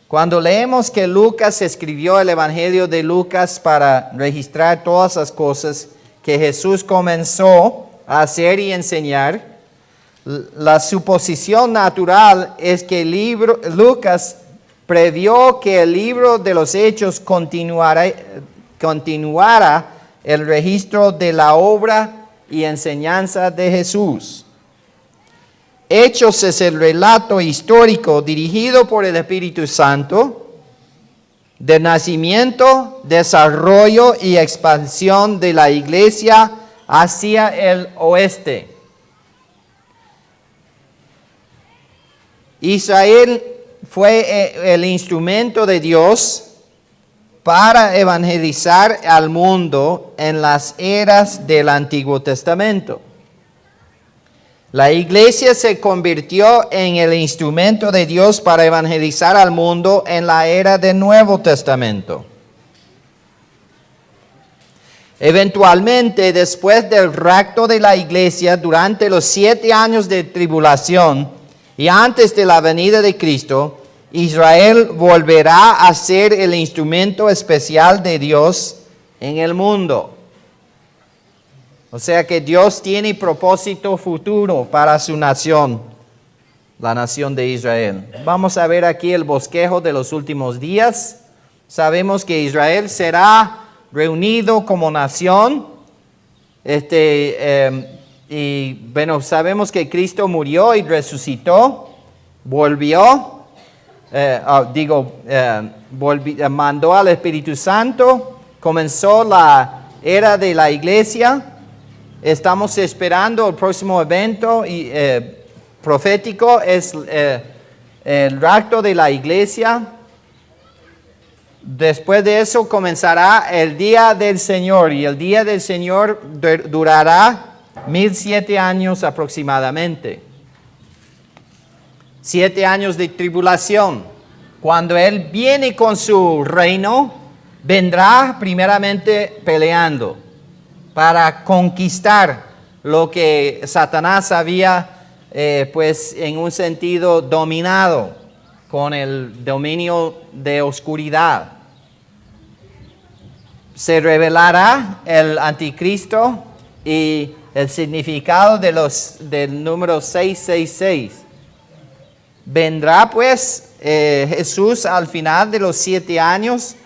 [SPEAKER 1] Cuando leemos que Lucas escribió el Evangelio de Lucas para registrar todas las cosas que Jesús comenzó a hacer y enseñar, la suposición natural es que Lucas previó que el libro de los Hechos continuara el registro de la obra y enseñanza de Jesús. Hechos es el relato histórico dirigido por el Espíritu Santo del nacimiento, desarrollo y expansión de la iglesia hacia el oeste. Israel fue el instrumento de Dios para evangelizar al mundo en las eras del Antiguo Testamento. La iglesia se convirtió en el instrumento de Dios para evangelizar al mundo en la era del Nuevo Testamento. Eventualmente, después del rapto de la iglesia, durante los 7 años de tribulación y antes de la venida de Cristo, Israel volverá a ser el instrumento especial de Dios en el mundo. O sea que Dios tiene propósito futuro para su nación, la nación de Israel. Vamos a ver aquí el bosquejo de los últimos días. Sabemos que Israel será reunido como nación. Y bueno, sabemos que Cristo murió y resucitó, volvió. Mandó al Espíritu Santo, comenzó la era de la iglesia. Estamos esperando el próximo evento profético, es el rapto de la iglesia. Después de eso comenzará el día del Señor, y el día del Señor durará 1007 años aproximadamente. 7 años de tribulación. Cuando Él viene con su reino, vendrá primeramente peleando para conquistar lo que Satanás había, pues en un sentido, dominado con el dominio de oscuridad. Se revelará el anticristo y el significado del número 666. Vendrá pues Jesús al final de los 7 años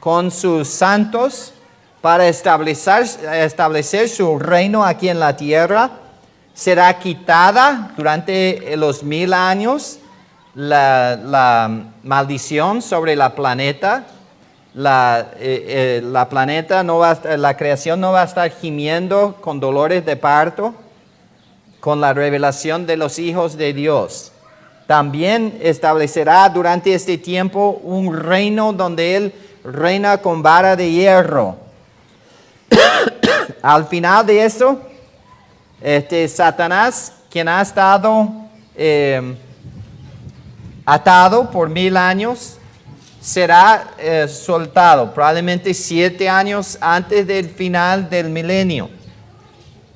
[SPEAKER 1] con sus santos para establecer su reino aquí en la tierra. Será quitada durante los 1000 años la maldición sobre la planeta. La creación no va a estar gimiendo con dolores de parto, con la revelación de los hijos de Dios. También establecerá durante este tiempo un reino donde Él reina con vara de hierro. Al final de eso, Satanás, quien ha estado atado por 1000 años, será soltado, probablemente 7 años antes del final del milenio.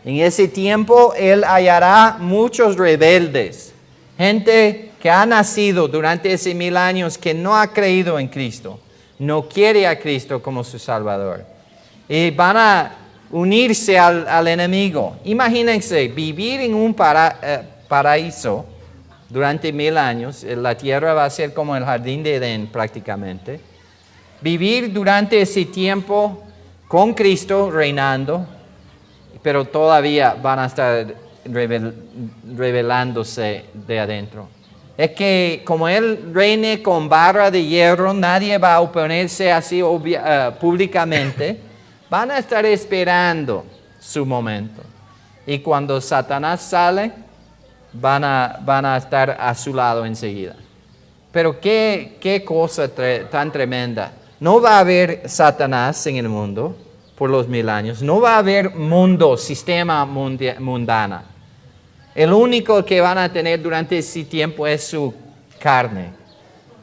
[SPEAKER 1] En ese tiempo, Él hallará muchos rebeldes, gente que ha nacido durante ese 1000 años que no ha creído en Cristo, no quiere a Cristo como su Salvador. Y van a unirse al enemigo. Imagínense vivir en un paraíso durante 1000 años. La tierra va a ser como el jardín de Edén prácticamente. Vivir durante ese tiempo con Cristo reinando, pero todavía van a estar revelándose de adentro. Es que como Él reine con vara de hierro, nadie va a oponerse así públicamente. Van a estar esperando su momento. y cuando Satanás sale, van a estar a su lado enseguida. Pero qué cosa tan tremenda. No va a haber Satanás en el mundo por los 1000 años. No va a haber sistema mundano. El único que van a tener durante ese tiempo es su carne,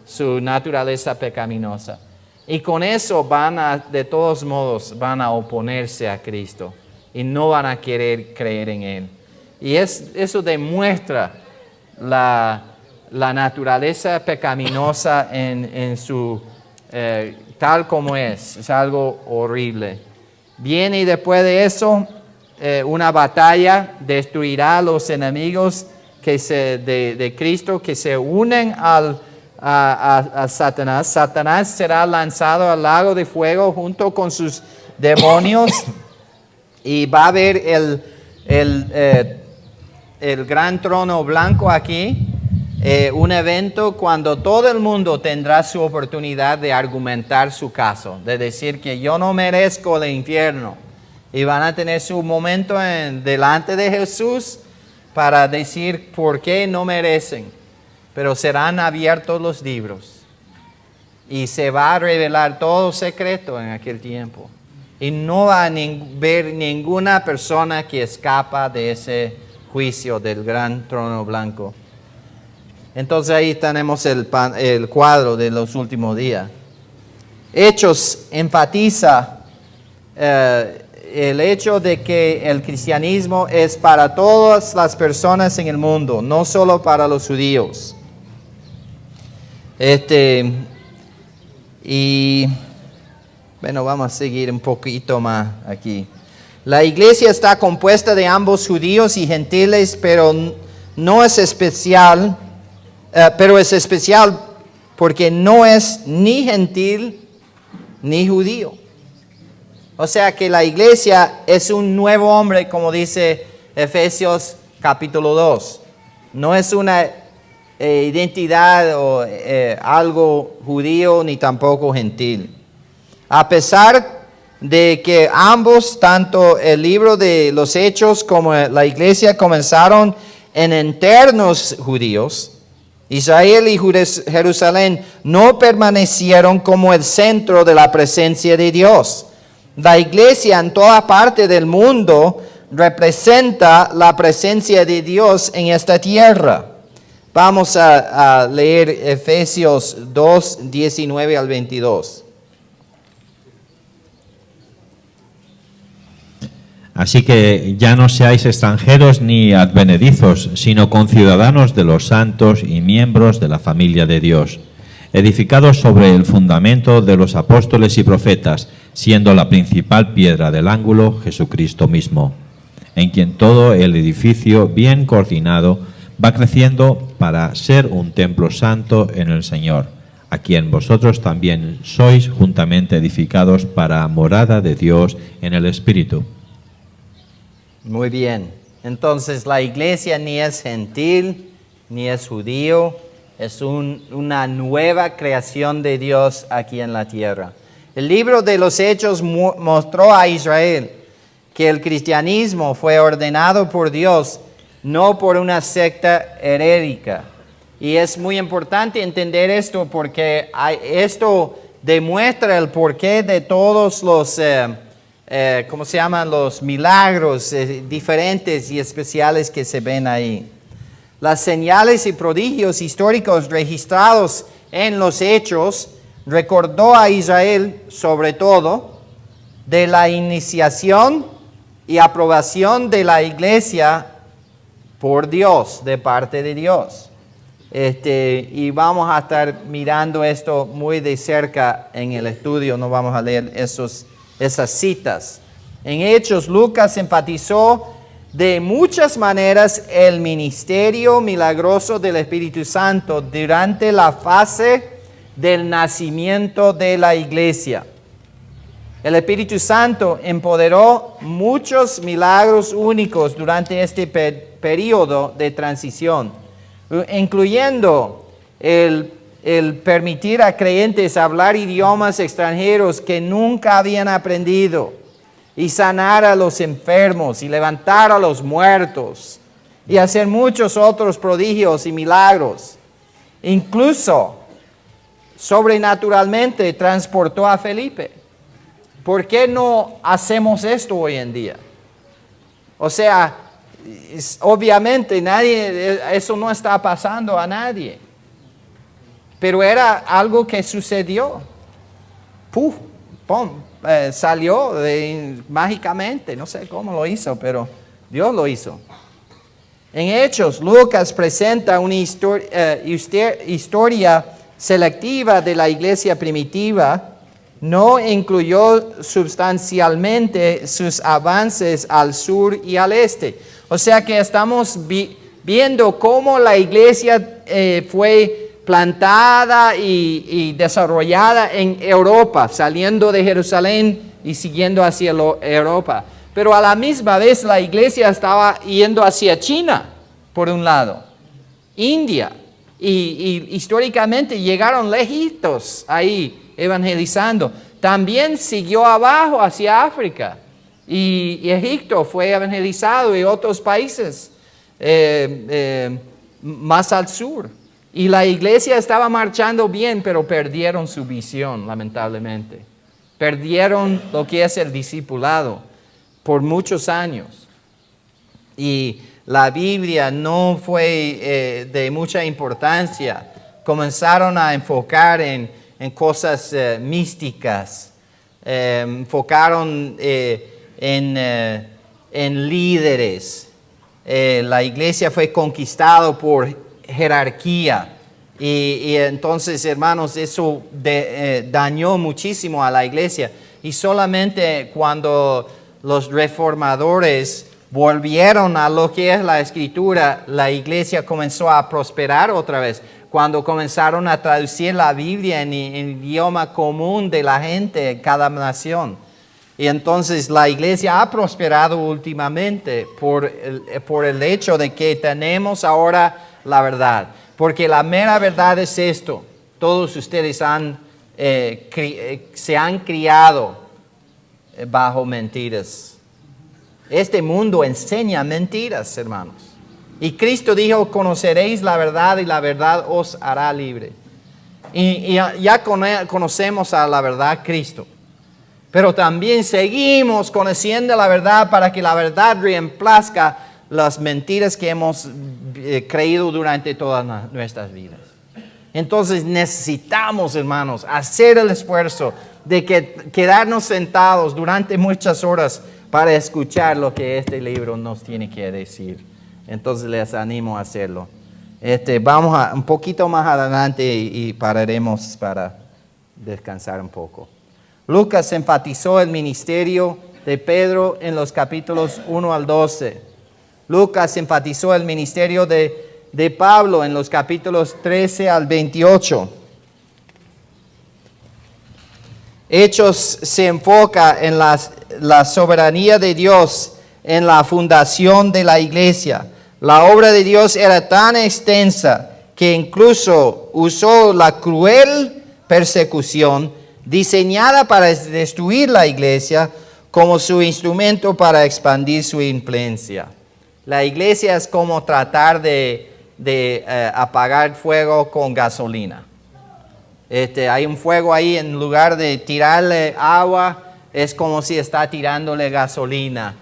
[SPEAKER 1] su naturaleza pecaminosa. Y con eso de todos modos, van a oponerse a Cristo y no van a querer creer en Él. Y eso demuestra la naturaleza pecaminosa en su tal como es. Es algo horrible. Viene y después de eso, una batalla destruirá a los enemigos de Cristo que se unen a Satanás. Satanás será lanzado al lago de fuego junto con sus demonios y va a haber el gran trono blanco aquí, un evento cuando todo el mundo tendrá su oportunidad de argumentar su caso, de decir que yo no merezco el infierno, y van a tener su momento delante de Jesús para decir por qué no merecen, pero serán abiertos los libros y se va a revelar todo secreto en aquel tiempo. Y no va a ver ninguna persona que escapa de ese juicio del gran trono blanco. Entonces ahí tenemos el cuadro de los últimos días. Hechos enfatiza el hecho de que el cristianismo es para todas las personas en el mundo, no solo para los judíos. Y bueno, vamos a seguir un poquito más aquí. La iglesia está compuesta de ambos judíos y gentiles, pero es especial porque no es ni gentil ni judío. O sea que la iglesia es un nuevo hombre, como dice Efesios capítulo 2. No es una identidad o algo judío ni tampoco gentil. A pesar de que ambos, tanto el libro de los Hechos como la iglesia, comenzaron en internos judíos, Israel y Jerusalén no permanecieron como el centro de la presencia de Dios. La iglesia en toda parte del mundo representa la presencia de Dios en esta tierra. Vamos a leer Efesios 2, 19 al 22.
[SPEAKER 2] Así que ya no seáis extranjeros ni advenedizos, sino conciudadanos de los santos y miembros de la familia de Dios, edificados sobre el fundamento de los apóstoles y profetas, siendo la principal piedra del ángulo Jesucristo mismo, en quien todo el edificio bien coordinado va creciendo para ser un templo santo en el Señor, a quien vosotros también sois juntamente edificados para morada de Dios en el Espíritu.
[SPEAKER 1] Muy bien. Entonces la iglesia ni es gentil, ni es judío, es una nueva creación de Dios aquí en la tierra. El libro de los Hechos mostró a Israel que el cristianismo fue ordenado por Dios, no por una secta herética. Y es muy importante entender esto porque esto demuestra el porqué de todos los los milagros diferentes y especiales que se ven ahí. Las señales y prodigios históricos registrados en los Hechos recordó a Israel, sobre todo, de la iniciación y aprobación de la iglesia por Dios, de parte de Dios. Y vamos a estar mirando esto muy de cerca en el estudio, no vamos a leer esas citas. En Hechos, Lucas enfatizó de muchas maneras el ministerio milagroso del Espíritu Santo durante la fase del nacimiento de la iglesia. El Espíritu Santo empoderó muchos milagros únicos durante este periodo de transición, incluyendo el permitir a creyentes hablar idiomas extranjeros que nunca habían aprendido, y sanar a los enfermos y levantar a los muertos y hacer muchos otros prodigios y milagros. Incluso sobrenaturalmente transportó a Felipe. ¿Por qué no hacemos esto hoy en día? O sea, obviamente eso no está pasando a nadie. Pero era algo que sucedió. ¡Puf! ¡Pum! Salió mágicamente. No sé cómo lo hizo, pero Dios lo hizo. En Hechos, Lucas presenta una historia selectiva de la iglesia primitiva. No incluyó sustancialmente sus avances al sur y al este. O sea que estamos viendo cómo la iglesia fue plantada y desarrollada en Europa, saliendo de Jerusalén y siguiendo hacia Europa. Pero a la misma vez la iglesia estaba yendo hacia China, por un lado, India, y históricamente llegaron lejitos ahí evangelizando. También siguió abajo hacia África, y Egipto fue evangelizado y otros países más al sur. Y la iglesia estaba marchando bien, pero perdieron su visión, lamentablemente. Perdieron lo que es el discipulado por muchos años. Y la Biblia no fue de mucha importancia. Comenzaron a enfocar en cosas místicas. Enfocaron en líderes. La iglesia fue conquistada por jerarquía. Y entonces, hermanos, eso dañó muchísimo a la iglesia. Y solamente cuando los reformadores volvieron a lo que es la Escritura, la iglesia comenzó a prosperar otra vez. Cuando comenzaron a traducir la Biblia en idioma común de la gente en cada nación. Y entonces la iglesia ha prosperado últimamente por el hecho de que tenemos ahora la verdad. Porque la mera verdad es esto: todos ustedes se han criado bajo mentiras. Este mundo enseña mentiras, hermanos. Y Cristo dijo: conoceréis la verdad y la verdad os hará libre. Y ya conocemos a la verdad, Cristo. Pero también seguimos conociendo la verdad para que la verdad reemplazca las mentiras que hemos creído durante todas nuestras vidas. Entonces necesitamos, hermanos, hacer el esfuerzo de quedarnos sentados durante muchas horas para escuchar lo que este libro nos tiene que decir. Entonces les animo a hacerlo. Vamos un poquito más adelante y pararemos para descansar un poco. Lucas enfatizó el ministerio de Pedro en los capítulos 1 al 12. Lucas enfatizó el ministerio de Pablo en los capítulos 13 al 28. Hechos se enfoca en la soberanía de Dios en la fundación de la iglesia. La obra de Dios era tan extensa que incluso usó la cruel persecución diseñada para destruir la iglesia como su instrumento para expandir su influencia. La iglesia es como tratar de apagar fuego con gasolina. Hay un fuego ahí, en lugar de tirarle agua, es como si está tirándole gasolina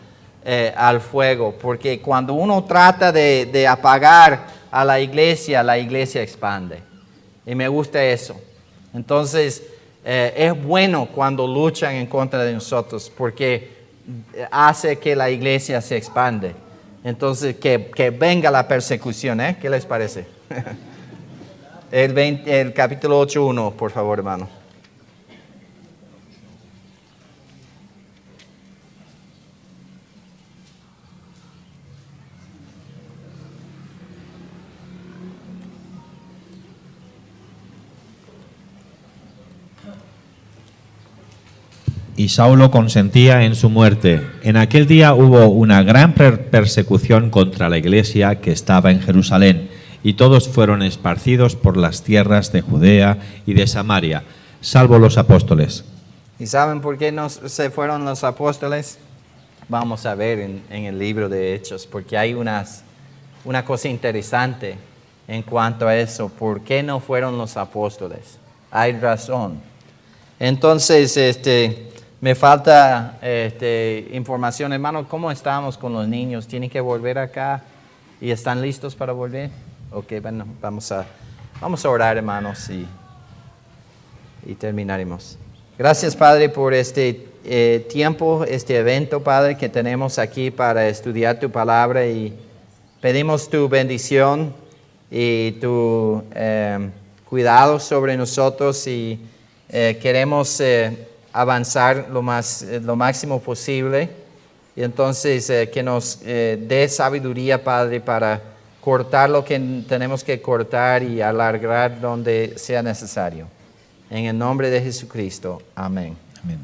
[SPEAKER 1] al fuego. Porque cuando uno trata de apagar a la iglesia expande. Y me gusta eso. Entonces, es bueno cuando luchan en contra de nosotros, porque hace que la iglesia se expande. Entonces, que venga la persecución, ¿eh? ¿Qué les parece? El capítulo 8:1, por favor, hermano.
[SPEAKER 2] Y Saulo consentía en su muerte. En aquel día hubo una gran persecución contra la iglesia que estaba en Jerusalén, y todos fueron esparcidos por las tierras de Judea y de Samaria, salvo los apóstoles.
[SPEAKER 1] ¿Y saben por qué no se fueron los apóstoles? Vamos a ver en el libro de Hechos, porque hay una cosa interesante en cuanto a eso. ¿Por qué no fueron los apóstoles? Hay razón. Entonces, me falta información, hermano. ¿Cómo estamos con los niños? ¿Tienen que volver acá? ¿Y están listos para volver? Ok, bueno, vamos a orar, hermanos, y terminaremos. Gracias, Padre, por este tiempo, este evento, Padre, que tenemos aquí para estudiar tu palabra, y pedimos tu bendición y tu cuidado sobre nosotros, y queremos avanzar lo máximo posible, y entonces que nos dé sabiduría, Padre, para cortar lo que tenemos que cortar y alargar donde sea necesario. En el nombre de Jesucristo. Amén.
[SPEAKER 2] Amén.